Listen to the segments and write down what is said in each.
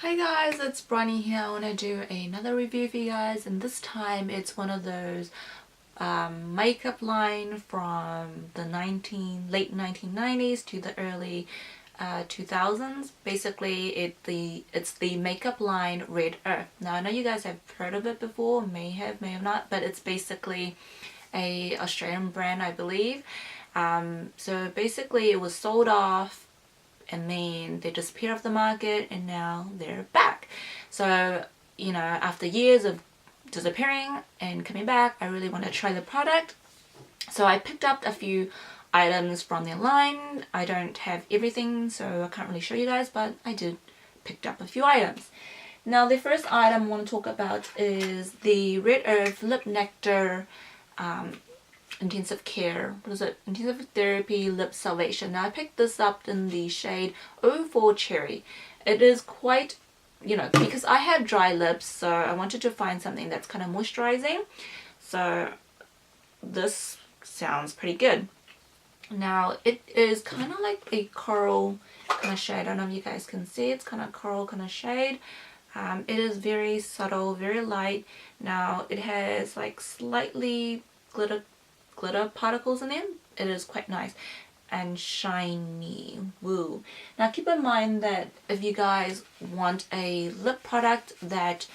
Hi guys, it's Bronnie here. I want to do another review for you guys, and this time it's one of those makeup line from the late 1990s to the early 2000s. Basically it's the makeup line Red Earth. Now I know you guys have heard of it before, may have not, but it's basically a Australian brand, I believe. So basically it was sold off and then they disappeared off the market and now they're back. So, you know, after years of disappearing and coming back, I really want to try the product. So I picked up a few items from their line. I don't have everything, so I can't really show you guys, but I did pick up a few items. Now the first item I want to talk about is the Red Earth Lip Nectar intensive care, what is it, intensive therapy lip salvation. Now I picked this up in the shade 04 Cherry. It is quite, you know, because I have dry lips, so I wanted to find something that's kind of moisturizing, so this sounds pretty good. Now it is kind of like a coral kind of shade. I don't know if you guys can see, it's kind of coral kind of shade. It is very subtle, very light. Now it has like slightly glitter particles in them. It is quite nice and shiny. Woo. Now keep in mind that if you guys want a lip product that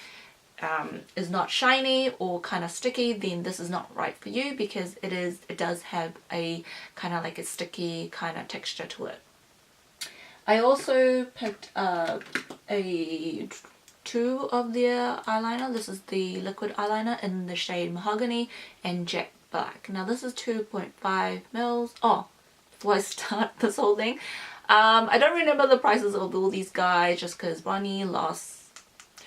is not shiny or kind of sticky, then this is not right for you, because it does have a kind of like a sticky kind of texture to it. I also picked up two of their eyeliner. This is the liquid eyeliner in the shade Mahogany and Jet Black. Now this is 2.5 mils. Oh, before I start this whole thing, I don't remember the prices of all these guys just because Bonnie lost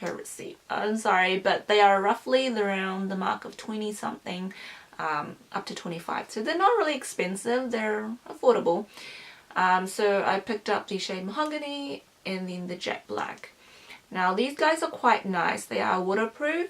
her receipt. I'm sorry, but they are roughly around the mark of 20 something, up to 25. So they're not really expensive, they're affordable. So I picked up the shade Mahogany and then the Jet Black. Now these guys are quite nice. They are waterproof,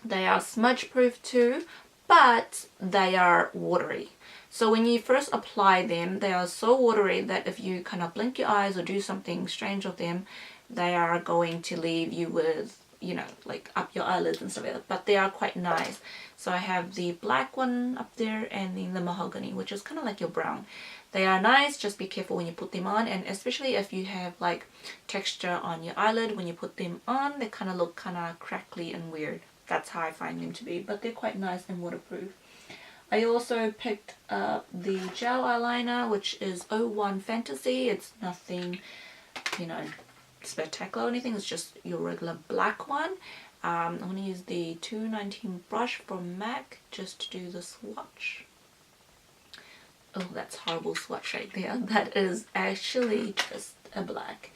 they are smudge proof too, but they are watery. So when you first apply them, they are so watery that if you kind of blink your eyes or do something strange with them, they are going to leave you with, you know, like up your eyelids and stuff like that. But they are quite nice. So I have the black one up there and then the Mahogany, which is kind of like your brown. They are nice, just be careful when you put them on, and especially if you have like texture on your eyelid when you put them on, they kind of look kind of crackly and weird. That's how I find them to be, but they're quite nice and waterproof. I also picked up the gel eyeliner, which is 01 Fantasy. It's nothing, you know, spectacular or anything. It's just your regular black one. I'm going to use the 219 brush from MAC just to do the swatch. Oh, that's horrible swatch right there. That is actually just a black.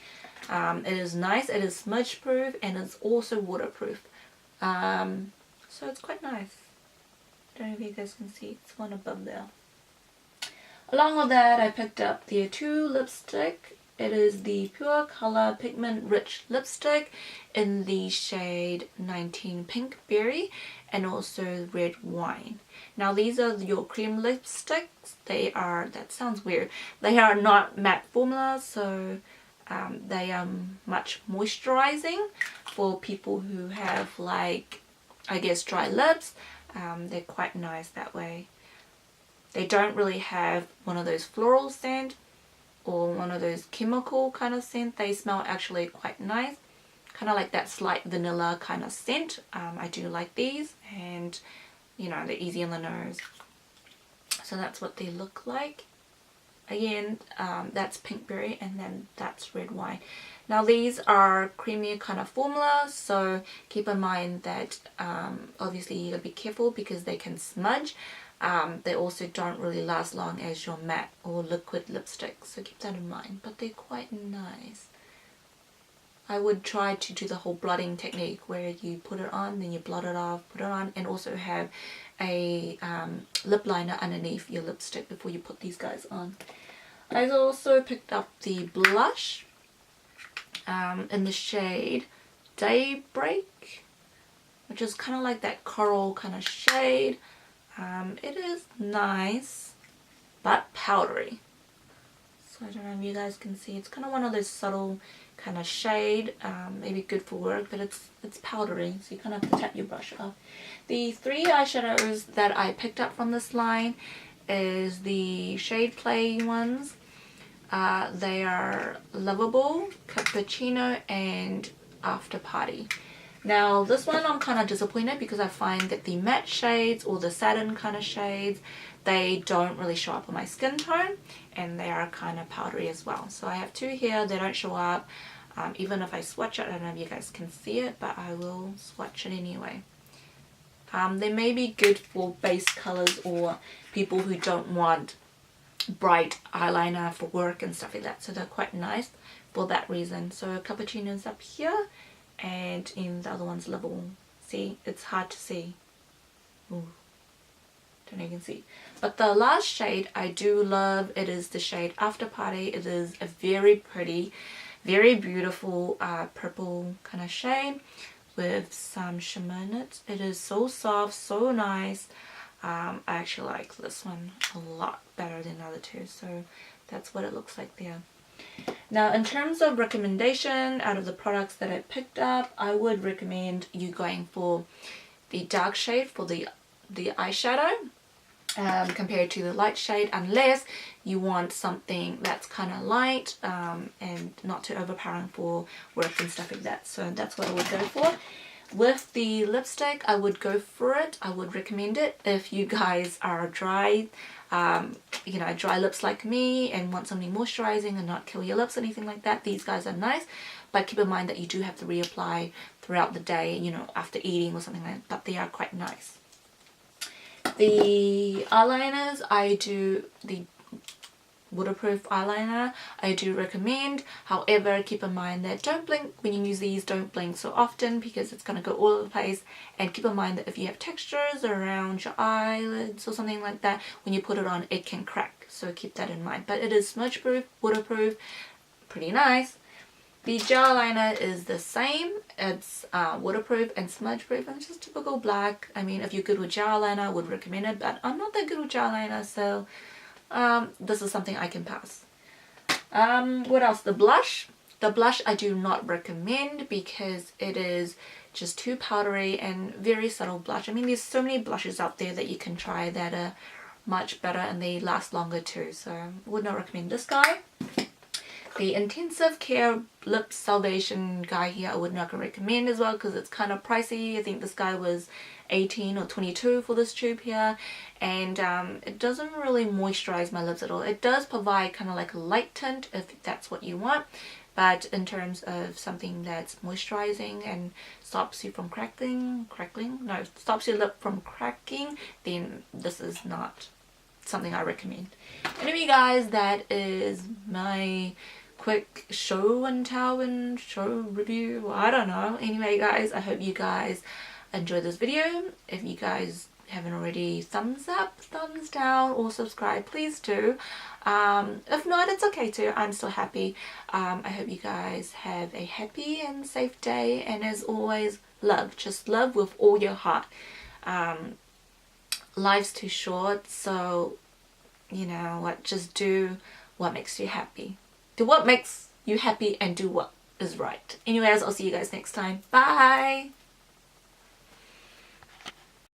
It is nice, it is smudge proof, and it's also waterproof. So it's quite nice. Don't know if you guys can see, it's one above there. Along with that, I picked up the two lipstick. It is the Pure Color Pigment Rich Lipstick in the shade 19 Pink Berry and also Red Wine. Now these are your cream lipsticks. They are, that sounds weird, they are not matte formula, so they are much moisturizing for people who have, like, I guess, dry lips. They're quite nice that way. They don't really have one of those floral scent or one of those chemical kind of scent. They smell actually quite nice, kind of like that slight vanilla kind of scent. I do like these, and you know, they're easy on the nose. So that's what they look like. Again, that's Pink Berry and then that's Red Wine. Now these are creamy kind of formula, so keep in mind that obviously you gotta be careful because they can smudge. They also don't really last long as your matte or liquid lipstick, so keep that in mind, but they're quite nice. I would try to do the whole blotting technique where you put it on, then you blot it off, put it on, and also have a lip liner underneath your lipstick before you put these guys on. I also picked up the blush in the shade Daybreak, which is kind of like that coral kind of shade. It is nice but powdery. It's So I don't know if you guys can see. It's kind of one of those subtle kind of shade, maybe good for work, but it's powdery, so you kind of have to tap your brush off. The three eyeshadows that I picked up from this line is the Shade Play ones. They are Lovable, Cappuccino, and After Party. Now this one I'm kind of disappointed because I find that the matte shades or the satin kind of shades, they don't really show up on my skin tone, and they are kind of powdery as well. So I have two here, they don't show up. Even if I swatch it, I don't know if you guys can see it, but I will swatch it anyway. They may be good for base colors or people who don't want bright eyeliner for work and stuff like that, so they're quite nice for that reason. So Cappuccino's up here, and in the other one's Level. See, it's hard to see. Ooh, don't know if you can see. But the last shade I do love. It is the shade After Party. It is a very pretty, very beautiful purple kind of shade with some shimmer in it. It is so soft, so nice. I actually like this one a lot better than the other two, so that's what it looks like there. Now in terms of recommendation, out of the products that I picked up, I would recommend you going for the dark shade for the eyeshadow compared to the light shade, unless you want something that's kind of light and not too overpowering for work and stuff like that. So that's what I would go for. With the lipstick, I would go for it. I would recommend it if you guys are dry, you know, dry lips like me and want something moisturizing and not kill your lips or anything like that. These guys are nice, but keep in mind that you do have to reapply throughout the day, you know, after eating or something like that, but they are quite nice. The eyeliners, I do the waterproof eyeliner, I do recommend. However, keep in mind that don't blink when you use these. Don't blink so often because it's going to go all over the place, and keep in mind that if you have textures around your eyelids or something like that, when you put it on it can crack, so keep that in mind. But it is smudge proof, waterproof, pretty nice. The gel liner is the same. It's waterproof and smudge proof, and it's just typical black. I mean, if you're good with gel liner, I would recommend it, but I'm not that good with gel liner, so this is something I can pass. What else? The blush. The blush I do not recommend because it is just too powdery and very subtle blush. I mean, there's so many blushes out there that you can try that are much better and they last longer too, so I would not recommend this guy. The Intensive Care Lip Salvation guy here I would not recommend as well because it's kind of pricey. I think this guy was 18 or 22 for this tube here, and it doesn't really moisturize my lips at all. It does provide kind of like a light tint if that's what you want, but in terms of something that's moisturizing and stops you from stops your lip from cracking, then this is not something I recommend. Anyway guys, that is my quick show and tell and show review. I don't know. Anyway guys, I hope you guys enjoyed this video. If you guys haven't already, thumbs up, thumbs down, or subscribe, please do. If not, it's okay too. I'm still happy. I hope you guys have a happy and safe day, and as always, love. Just love with all your heart. Life's too short, so you know what, just do what makes you happy. Do what makes you happy and do what is right. Anyways, I'll see you guys next time. Bye!